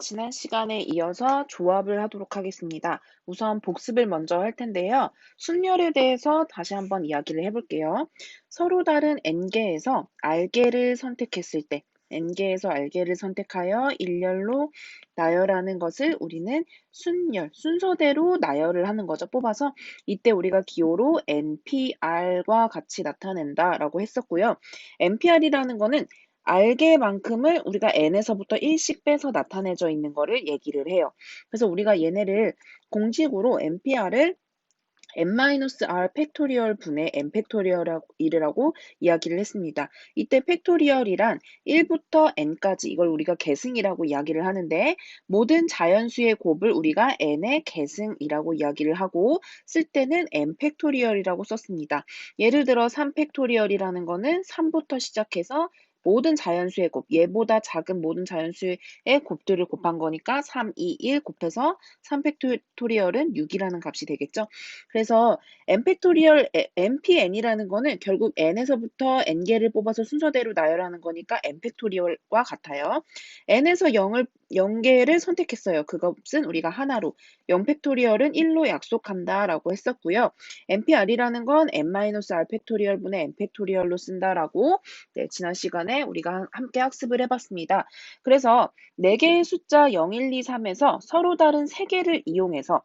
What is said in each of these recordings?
지난 시간에 이어서 조합을 하도록 하겠습니다. 우선 복습을 먼저 할 텐데요. 순열에 대해서 다시 한번 이야기를 해볼게요. 서로 다른 n개에서 r개를 선택했을 때 n개에서 r개를 선택하여 일렬로 나열하는 것을 우리는 순열, 순서대로 나열을 하는 거죠. 뽑아서 이때 우리가 기호로 npr과 같이 나타낸다라고 했었고요. npr이라는 거는 알게만큼을 우리가 n에서부터 1씩 빼서 나타내져 있는 거를 얘기를 해요. 그래서 우리가 얘네를 공식으로 npr을 n-r 팩토리얼 분의 n 팩토리얼이라고 이야기를 했습니다. 이때 팩토리얼이란 1부터 n까지 이걸 우리가 계승이라고 이야기를 하는데 모든 자연수의 곱을 우리가 n의 계승이라고 이야기를 하고 쓸 때는 n 팩토리얼이라고 썼습니다. 예를 들어 3 팩토리얼이라는 거는 3부터 시작해서 모든 자연수의 곱, 얘보다 작은 모든 자연수의 곱들을 곱한 거니까 3, 2, 1 곱해서 3 팩토리얼은 6이라는 값이 되겠죠. 그래서 npn이라는 거는 결국 n에서부터 n개를 뽑아서 순서대로 나열하는 거니까 n팩토리얼과 같아요. n에서 0개를 선택했어요. 그 값은 우리가 하나로, 0팩토리얼은 1로 약속한다라고 했었고요. npr이라는 건 n-r 팩토리얼 분의 n팩토리얼로 쓴다라고 지난 시간에 우리가 함께 학습을 해봤습니다. 그래서 4개의 숫자 0, 1, 2, 3에서 서로 다른 3개를 이용해서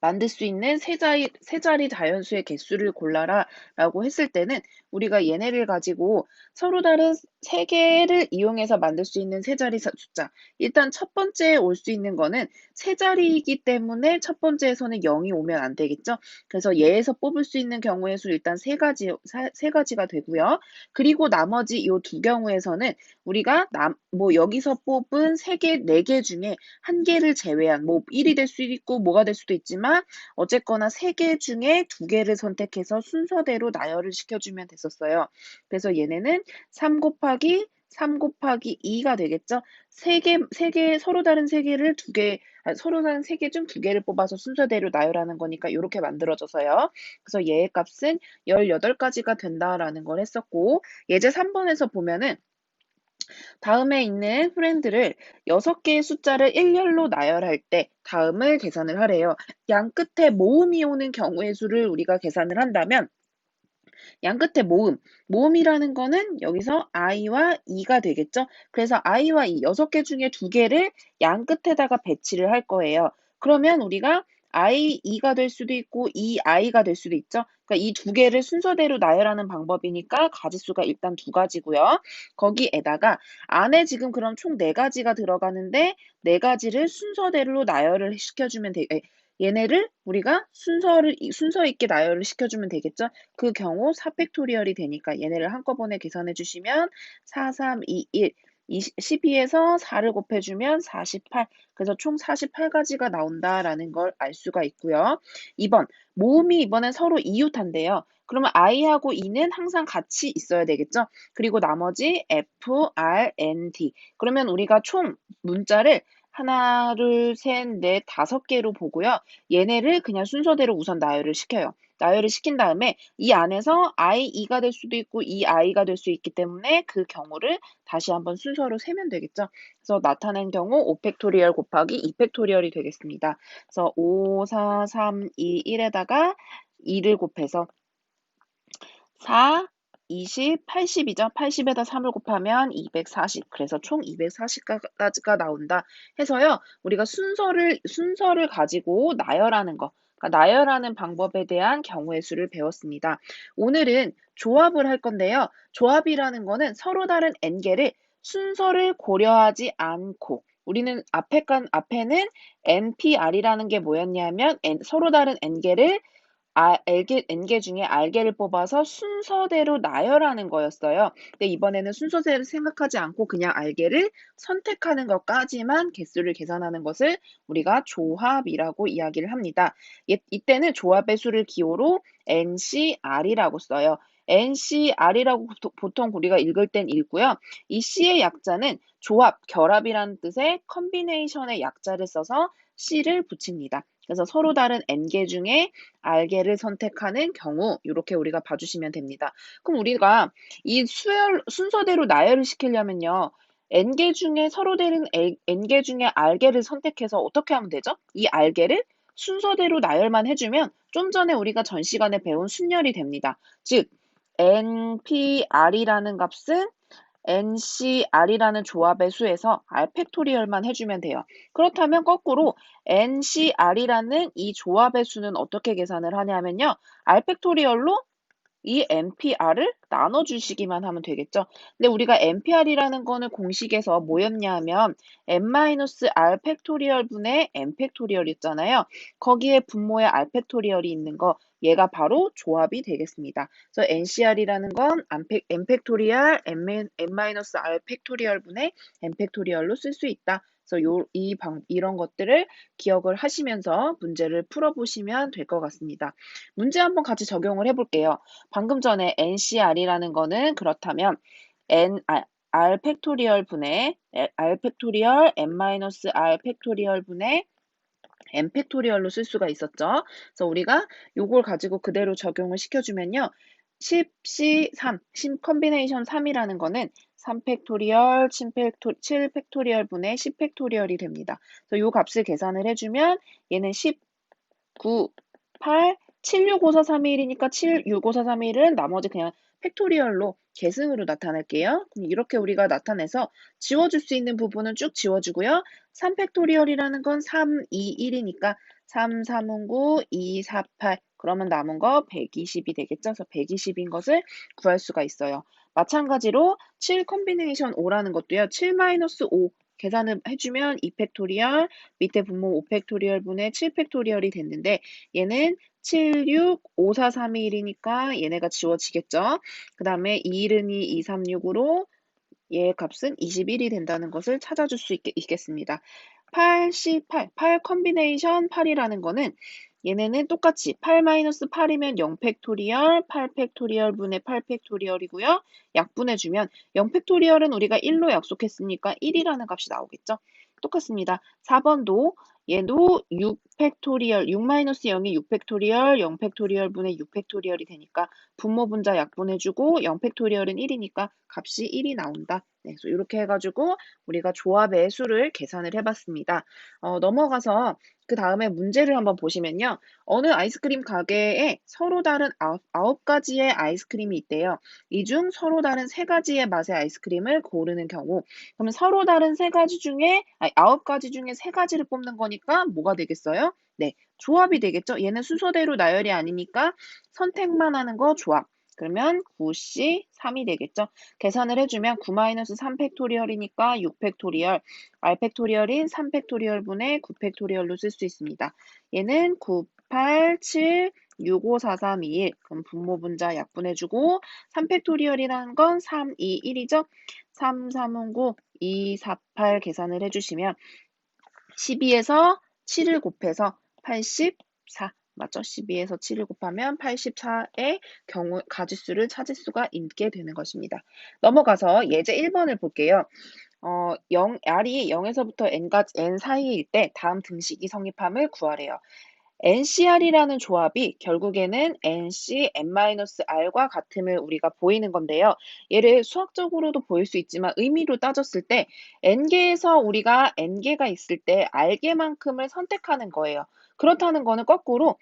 만들 수 있는 세 자리 자연수의 개수를 골라라 라고 했을 때는 우리가 얘네를 가지고 서로 다른 세 개를 이용해서 만들 수 있는 세 자리 숫자. 일단 첫 번째에 올 수 있는 거는 세 자리이기 때문에 첫 번째에서는 0이 오면 안 되겠죠. 그래서 얘에서 뽑을 수 있는 경우의 수 일단 세 가지가 되고요. 그리고 나머지 이 두 경우에서는 우리가 여기서 뽑은 네 개 중에 한 개를 제외한 1이 될 수도 있고 뭐가 될 수도 있지만 어쨌거나 3개 중에 2개를 선택해서 순서대로 나열을 시켜주면 됐었어요. 그래서 얘네는 3 곱하기 2가 되겠죠. 서로 다른 3개를 서로 다른 3개 중 2개를 뽑아서 순서대로 나열하는 거니까 이렇게 만들어져서요. 그래서 얘의 값은 18가지가 된다라는 걸 했었고, 예제 3번에서 보면은 다음에 있는 프렌드를 6개의 숫자를 일렬로 나열할 때 다음을 계산을 하래요. 양 끝에 모음이 오는 경우의 수를 우리가 계산을 한다면 양 끝에 모음이라는 거는 여기서 i와 2가 되겠죠. 그래서 i와 6개 중에 2개를 양 끝에다가 배치를 할 거예요. 그러면 우리가 i2가 될 수도 있고 2i가 될 수도 있죠. 그러니까 이 2개를 순서대로 나열하는 방법이니까 가지수가 일단 2가지고요. 거기에다가 안에 지금 그럼 총 4가지가 들어가는데 4가지를 순서대로 나열을 시켜주면 얘네를 우리가 순서 있게 나열을 시켜주면 되겠죠. 그 경우 4팩토리얼이 되니까 얘네를 한꺼번에 계산해 주시면 4, 3, 2, 1, 12에서 4를 곱해주면 48. 그래서 총 48가지가 나온다라는 걸 알 수가 있고요. 2번, 모음이 이번엔 서로 이웃한데요. 그러면 i하고 e는 항상 같이 있어야 되겠죠. 그리고 나머지 f, r, n, d. 그러면 우리가 총 문자를 하나, 둘, 셋, 넷, 5개로 보고요. 얘네를 그냥 순서대로 우선 나열을 시켜요. 나열을 시킨 다음에 이 안에서 i2가 될 수도 있고 i가 될 수 있기 때문에 그 경우를 다시 한번 순서로 세면 되겠죠. 그래서 나타낸 경우 5팩토리얼 곱하기 2팩토리얼이 되겠습니다. 그래서 5, 4, 3, 2, 1에다가 2를 곱해서 4, 20, 80이죠. 80에다 3을 곱하면 240. 그래서 총 240가지가 나온다 해서요. 우리가 순서를 가지고 나열하는 거, 그러니까 나열하는 방법에 대한 경우의 수를 배웠습니다. 오늘은 조합을 할 건데요. 조합이라는 거는 서로 다른 n개를 순서를 고려하지 않고 우리는 앞에는 npr이라는 게 뭐였냐면 서로 다른 n개를 n개 중에 r개를 뽑아서 순서대로 나열하는 거였어요. 근데 이번에는 순서대로 생각하지 않고 그냥 r개를 선택하는 것까지만 개수를 계산하는 것을 우리가 조합이라고 이야기를 합니다. 이때는 조합의 수를 기호로 ncr이라고 써요. ncr이라고 보통 우리가 읽을 땐 읽고요. 이 c의 약자는 조합, 결합이라는 뜻의 컨비네이션의 약자를 써서 c를 붙입니다. 그래서 서로 다른 n개 중에 r개를 선택하는 경우 이렇게 우리가 봐주시면 됩니다. 그럼 우리가 이 순서대로 나열을 시키려면요. n개 중에 서로 다른 n개 중에 r개를 선택해서 어떻게 하면 되죠? 이 r개를 순서대로 나열만 해주면 좀 전에 우리가 전 시간에 배운 순열이 됩니다. 즉, npr이라는 값은 ncr이라는 조합의 수에서 r 팩토리얼만 해주면 돼요. 그렇다면 거꾸로 ncr이라는 이 조합의 수는 어떻게 계산을 하냐면요. r 팩토리얼로 이 NPR을 나눠주시기만 하면 되겠죠. 근데 우리가 NPR이라는 거는 공식에서 뭐였냐 하면 n-r 팩토리얼 분의 n 팩토리얼 있잖아요. 거기에 분모에 r 팩토리얼이 있는 거 얘가 바로 조합이 되겠습니다. 그래서 NCR이라는 건 n 팩토리얼 n-r 팩토리얼 분의 n 팩토리얼로 쓸 수 있다. 그래서 이런 것들을 기억을 하시면서 문제를 풀어보시면 될 것 같습니다. 문제 한번 같이 적용을 해볼게요. 방금 전에 NCR이라는 거는 그렇다면 R 팩토리얼 분의 R 팩토리얼 n-R 팩토리얼 분의 n 팩토리얼로 쓸 수가 있었죠. 그래서 우리가 요걸 가지고 그대로 적용을 시켜주면요. 10C3, 10 컨비네이션 3이라는 거는 3 팩토리얼, 7 팩토리얼 분의 10 팩토리얼이 됩니다. 그래서 요 값을 계산을 해주면 얘는 9, 8, 7, 6, 5, 4, 3, 1이니까 7, 6, 5, 4, 3, 1은 나머지 그냥 팩토리얼로 계승으로 나타낼게요. 이렇게 우리가 나타내서 지워줄 수 있는 부분은 쭉 지워주고요. 3 팩토리얼이라는 건 3, 2, 1이니까 3, 3은 9, 2, 4, 8 그러면 남은 거 120이 되겠죠. 그래서 120인 것을 구할 수가 있어요. 마찬가지로 7 컨비네이션 5라는 것도요. 7-5 계산을 해주면 2 팩토리얼 밑에 분모 5 팩토리얼 분의 7 팩토리얼이 됐는데 얘는 7, 6, 5, 4, 3, 1이니까 얘네가 지워지겠죠. 그 다음에 2일은 2, 2, 3, 6으로 얘 값은 21이 된다는 것을 찾아줄 수 있겠습니다. 88, 8 컨비네이션 8이라는 거는 얘네는 똑같이 8-8이면 0 팩토리얼, 8 팩토리얼 분의 8 팩토리얼이고요. 약분해주면 0 팩토리얼은 우리가 1로 약속했으니까 1이라는 값이 나오겠죠. 똑같습니다. 4번도 얘도 6 팩토리얼, 6-0이 6 팩토리얼, 0 팩토리얼 분의 6 팩토리얼이 되니까 분모 분자 약분해주고 0 팩토리얼은 1이니까 값이 1이 나온다. 네, 그래서 이렇게 해가지고 우리가 조합의 수를 계산을 해봤습니다. 넘어가서 그 다음에 문제를 한번 보시면요. 어느 아이스크림 가게에 서로 다른 9가지의 아이스크림이 있대요. 이 중 서로 다른 3가지의 맛의 아이스크림을 고르는 경우 그러면 서로 다른 3가지 중에 9가지 중에 3가지를 뽑는 거니까 뭐가 되겠어요? 네, 조합이 되겠죠. 얘는 순서대로 나열이 아니니까 선택만 하는 거 조합. 그러면 9C 3이 되겠죠. 계산을 해주면 9-3 팩토리얼이니까 6 팩토리얼, R 팩토리얼인 3 팩토리얼 분의 9 팩토리얼로 쓸 수 있습니다. 얘는 9, 8, 7, 6, 5, 4, 3, 2, 1. 그럼 분모 분자 약분해주고 3 팩토리얼이라는 건 3, 2, 1이죠. 3, 3은 9, 2, 4, 8 계산을 해주시면 12에서 7을 곱해서 84 맞죠? 12에서 7을 곱하면 84의 경우 가지수를 찾을 수가 있게 되는 것입니다. 넘어가서 예제 1번을 볼게요. R이 0에서부터 N 사이일 때 다음 등식이 성립함을 구하래요. NCR이라는 조합이 결국에는 NC, N-R과 같음을 우리가 보이는 건데요. 얘를 수학적으로도 보일 수 있지만 의미로 따졌을 때 N개에서 우리가 N개가 있을 때 R개만큼을 선택하는 거예요. 그렇다는 거는 거꾸로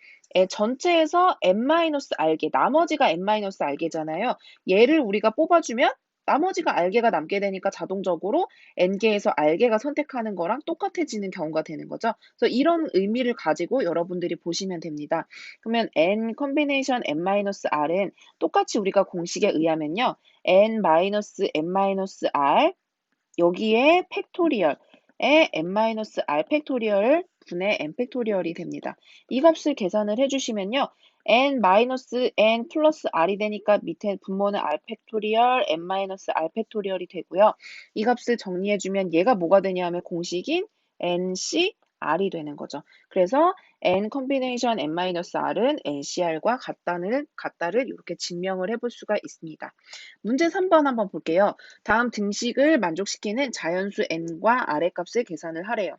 전체에서 N-R개, 나머지가 N-R개잖아요. 얘를 우리가 뽑아주면 나머지가 R개가 남게 되니까 자동적으로 N개에서 R개가 선택하는 거랑 똑같아지는 경우가 되는 거죠. 그래서 이런 의미를 가지고 여러분들이 보시면 됩니다. 그러면 n 컨비네이션 n-r은 똑같이 우리가 공식에 의하면요. n-n-r 여기에 팩토리얼에 n-r 팩토리얼 분의 n 팩토리얼이 됩니다. 이 값을 계산을 해주시면요. n 플러스 r이 되니까 밑에 분모는 r 팩토리얼, n-r 팩토리얼이 되고요. 이 값을 정리해주면 얘가 뭐가 되냐면 공식인 nc r이 되는 거죠. 그래서 n 컨비네이션 n-r은 ncr과 같다를 이렇게 증명을 해볼 수가 있습니다. 문제 3번 한번 볼게요. 다음 등식을 만족시키는 자연수 n과 r의 값을 계산을 하래요.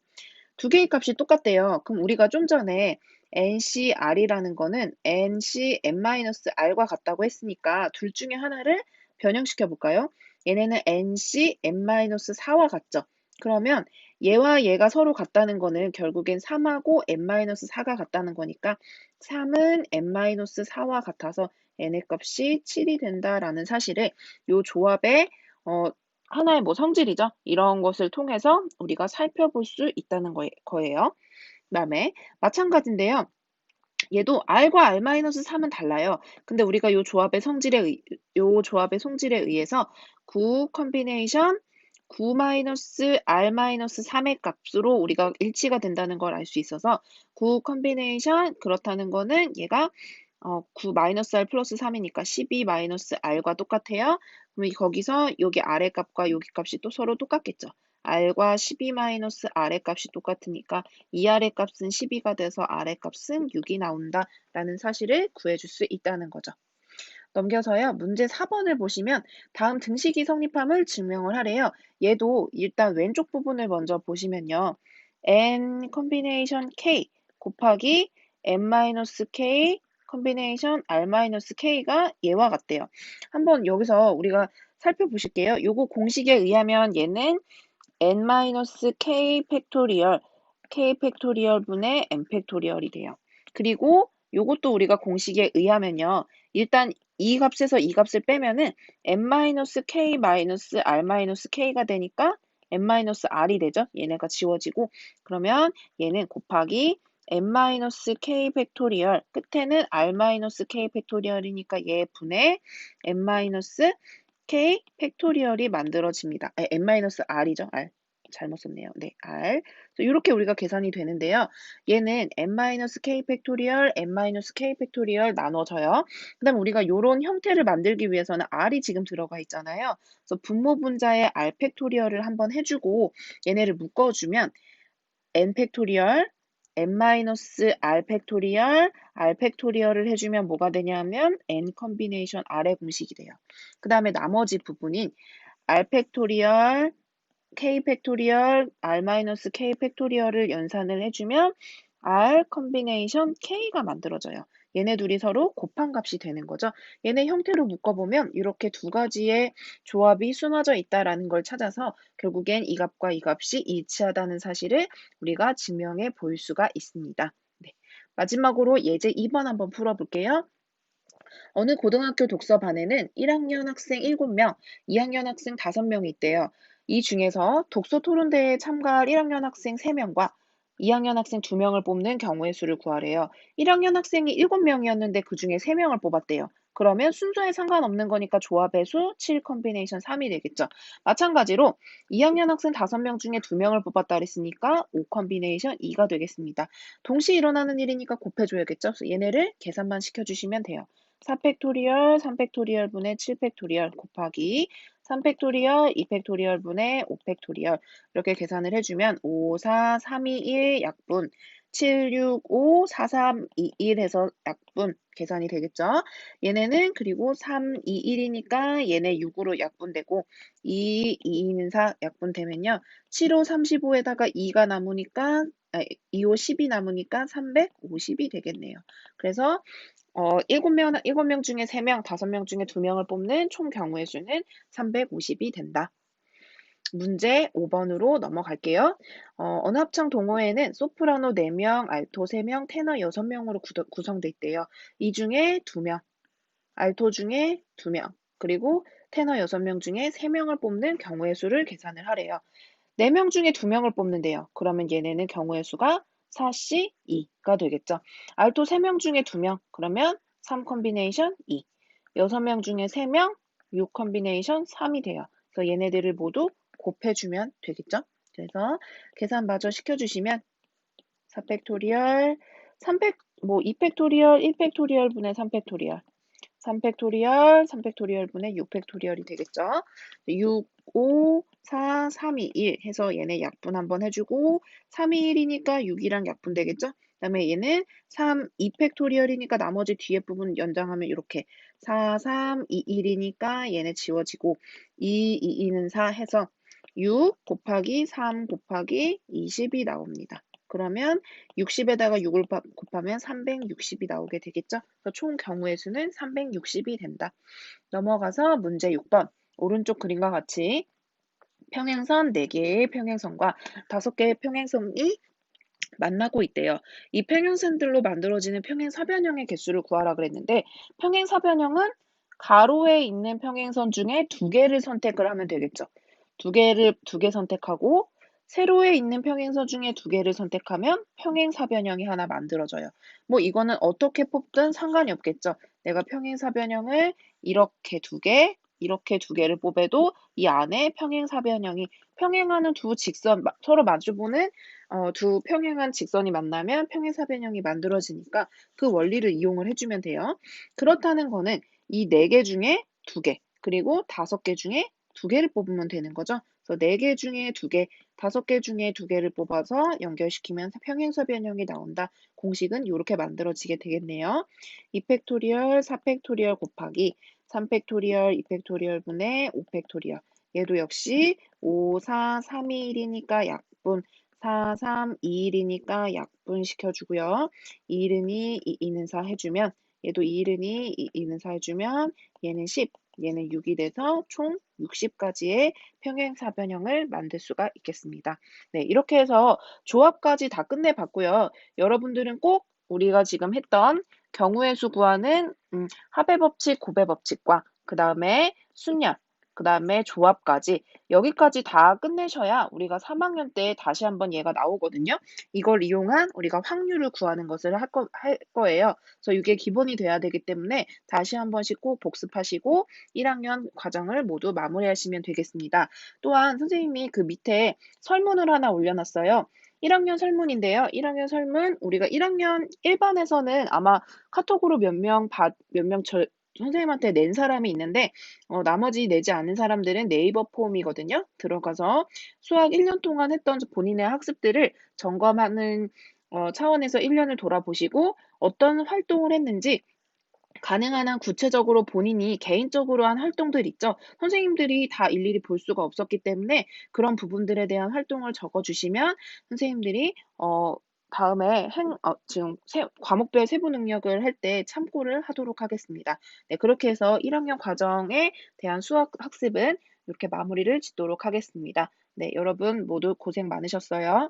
두 개의 값이 똑같대요. 그럼 우리가 좀 전에 ncr이라는 거는 nc n-r과 같다고 했으니까 둘 중에 하나를 변형시켜 볼까요? 얘네는 nc n-4와 같죠. 그러면 얘와 얘가 서로 같다는 거는 결국엔 3하고 n-4가 같다는 거니까 3은 n-4와 같아서 n의 값이 7이 된다라는 사실을 요 조합의 하나의 뭐 성질이죠. 이런 것을 통해서 우리가 살펴볼 수 있다는 거예요. 그다음에 마찬가지인데요. 얘도 r과 r-3은 달라요. 근데 우리가 요 조합의 성질에 의해서 9 컨비네이션 9-r-3의 값으로 우리가 일치가 된다는 걸 알 수 있어서 9 컨비네이션 그렇다는 거는 얘가 9-r 플러스 3이니까 12-r과 똑같아요. 그럼 거기서 여기 r의 값과 여기 값이 또 서로 똑같겠죠. r과 12-r의 값이 똑같으니까 2r의 값은 12가 돼서 r의 값은 6이 나온다라는 사실을 구해줄 수 있다는 거죠. 넘겨서요. 문제 4번을 보시면 다음 등식이 성립함을 증명을 하래요. 얘도 일단 왼쪽 부분을 먼저 보시면요. n 컨비네이션 k 곱하기 n-k 컨비네이션 r-k가 얘와 같대요. 한번 여기서 우리가 살펴보실게요. 요거 공식에 의하면 얘는 n-k 팩토리얼 k 팩토리얼 분의 n 팩토리얼이 돼요. 그리고 요것도 우리가 공식에 의하면요. 일단 이 값에서 이 값을 빼면은 n-k-r-k가 되니까 n-r이 되죠. 얘네가 지워지고 그러면 얘는 곱하기 n-k 팩토리얼 끝에는 r-k 팩토리얼이니까 얘 분의 n-k 팩토리얼이 만들어집니다. n-r이죠. r. 잘못 썼네요. 네, r. 이렇게 우리가 계산이 되는데요. 얘는 n-k 팩토리얼, n-k 팩토리얼 나눠져요. 그 다음 우리가 이런 형태를 만들기 위해서는 r이 지금 들어가 있잖아요. 그래서 분모 분자의 r 팩토리얼을 한번 해주고 얘네를 묶어주면 n 팩토리얼, n-r 팩토리얼, r 팩토리얼을 해주면 뭐가 되냐면 n 컨비네이션 r의 공식이 돼요. 그 다음에 나머지 부분인 r 팩토리얼, k 팩토리얼, r-k 팩토리얼을 연산을 해주면 r 컨비네이션 k가 만들어져요. 얘네 둘이 서로 곱한 값이 되는 거죠. 얘네 형태로 묶어보면 이렇게 두 가지의 조합이 숨어져 있다라는 걸 찾아서 결국엔 이 값과 이 값이 일치하다는 사실을 우리가 증명해 볼 수가 있습니다. 네. 마지막으로 예제 2번 한번 풀어볼게요. 어느 고등학교 독서반에는 1학년 학생 7명, 2학년 학생 5명이 있대요. 이 중에서 독서 토론대회에 참가할 1학년 학생 3명과 2학년 학생 2명을 뽑는 경우의 수를 구하래요. 1학년 학생이 7명이었는데 그 중에 3명을 뽑았대요. 그러면 순서에 상관없는 거니까 조합의 수 7 컨비네이션 3이 되겠죠. 마찬가지로 2학년 학생 5명 중에 2명을 뽑았다 그랬으니까 5 컨비네이션 2가 되겠습니다. 동시에 일어나는 일이니까 곱해줘야겠죠. 그래서 얘네를 계산만 시켜주시면 돼요. 4팩토리얼 3팩토리얼 분의 7팩토리얼 곱하기 3팩토리얼 2팩토리얼 분의 5팩토리얼 이렇게 계산을 해주면 5, 4, 3, 2, 1 약분 7, 6, 5, 4, 3, 2, 1 해서 약분 계산이 되겠죠. 얘네는 그리고 3, 2, 1이니까 얘네 6으로 약분되고 2, 2는 4 약분되면요. 7, 5, 35에다가 2가 남으니까 2, 5, 10이 남으니까 350이 되겠네요. 그래서 7명 중에 3명, 5명 중에 2명을 뽑는 총 경우의 수는 350이 된다. 문제 5번으로 넘어갈게요. 어느 합창 동호회는 소프라노 4명, 알토 3명, 테너 6명으로 구성돼 있대요. 이 중에 2명, 알토 중에 2명, 그리고 테너 6명 중에 3명을 뽑는 경우의 수를 계산을 하래요. 4명 중에 2명을 뽑는데요. 그러면 얘네는 경우의 수가 4C 2가 되겠죠. 알토 3명 중에 2명, 그러면 3 컨비네이션 2. 6명 중에 3명, 6 컨비네이션 3이 돼요. 그래서 얘네들을 모두 곱해주면 되겠죠. 그래서 계산 마저 시켜주시면 4팩토리얼, 2팩토리얼, 1팩토리얼 분의 3팩토리얼, 3팩토리얼, 3팩토리얼 분의 6팩토리얼이 되겠죠. 6, 5, 4, 3, 2, 1 해서 얘네 약분 한번 해주고 3, 2, 1이니까 6이랑 약분 되겠죠. 그 다음에 얘는 3, 2팩토리얼이니까 나머지 뒤에 부분 연장하면 이렇게 4, 3, 2, 1이니까 얘네 지워지고 2, 2, 2는 4 해서 6 곱하기 3 곱하기 20이 나옵니다. 그러면 60에다가 6을 곱하면 360이 나오게 되겠죠. 그래서 총 경우의 수는 360이 된다. 넘어가서 문제 6번. 오른쪽 그림과 같이 평행선 4개의 평행선과 5개의 평행선이 만나고 있대요. 이 평행선들로 만들어지는 평행사변형의 개수를 구하라 그랬는데 평행사변형은 가로에 있는 평행선 중에 2개를 선택을 하면 되겠죠. 두 개 선택하고 세로에 있는 평행선 중에 2개를 선택하면 평행사변형이 하나 만들어져요. 뭐 이거는 어떻게 뽑든 상관이 없겠죠. 내가 평행사변형을 이렇게 2개, 이렇게 2개를 뽑아도 이 안에 평행사변형이 평행하는 두 직선 서로 마주보는 두 평행한 직선이 만나면 평행사변형이 만들어지니까 그 원리를 이용을 해주면 돼요. 그렇다는 거는 이 4개 중에 2개, 그리고 5개 중에 2개를 뽑으면 되는 거죠. 그래서 4개 중에 2개, 5개 중에 2개를 뽑아서 연결시키면 평행사변형이 나온다. 공식은 이렇게 만들어지게 되겠네요. 2팩토리얼 4팩토리얼 곱하기 3팩토리얼 2팩토리얼 분의 5팩토리얼. 얘도 역시 5, 4, 3, 2, 1이니까 약분, 4, 3, 2, 1이니까 약분 시켜주고요. 2는 2, 2는 4 해주면 얘도 2는 2, 2는 4 해주면 얘는 10, 얘는 6이 돼서 총 60가지의 평행사변형을 만들 수가 있겠습니다. 네, 이렇게 해서 조합까지 다 끝내봤고요. 여러분들은 꼭 우리가 지금 했던 경우의 수 구하는 합의 법칙, 곱의 법칙과 그 다음에 순열, 그 다음에 조합까지 여기까지 다 끝내셔야 우리가 3학년 때 다시 한번 얘가 나오거든요. 이걸 이용한 우리가 확률을 구하는 것을 할 거예요. 그래서 이게 기본이 돼야 되기 때문에 다시 한 번씩 꼭 복습하시고 1학년 과정을 모두 마무리하시면 되겠습니다. 또한 선생님이 그 밑에 설문을 하나 올려놨어요. 1학년 설문인데요. 1학년 설문 우리가 1학년 1반에서는 아마 카톡으로 몇 명 선생님한테 낸 사람이 있는데 나머지 내지 않은 사람들은 네이버 폼이거든요. 들어가서 수학 1년 동안 했던 본인의 학습들을 점검하는 차원에서 1년을 돌아보시고 어떤 활동을 했는지 가능한 한 구체적으로 본인이 개인적으로 한 활동들 있죠. 선생님들이 다 일일이 볼 수가 없었기 때문에 그런 부분들에 대한 활동을 적어주시면 선생님들이 다음에 지금 과목별 세부 능력을 할 때 참고를 하도록 하겠습니다. 네, 그렇게 해서 1학년 과정에 대한 수학 학습은 이렇게 마무리를 짓도록 하겠습니다. 네, 여러분 모두 고생 많으셨어요.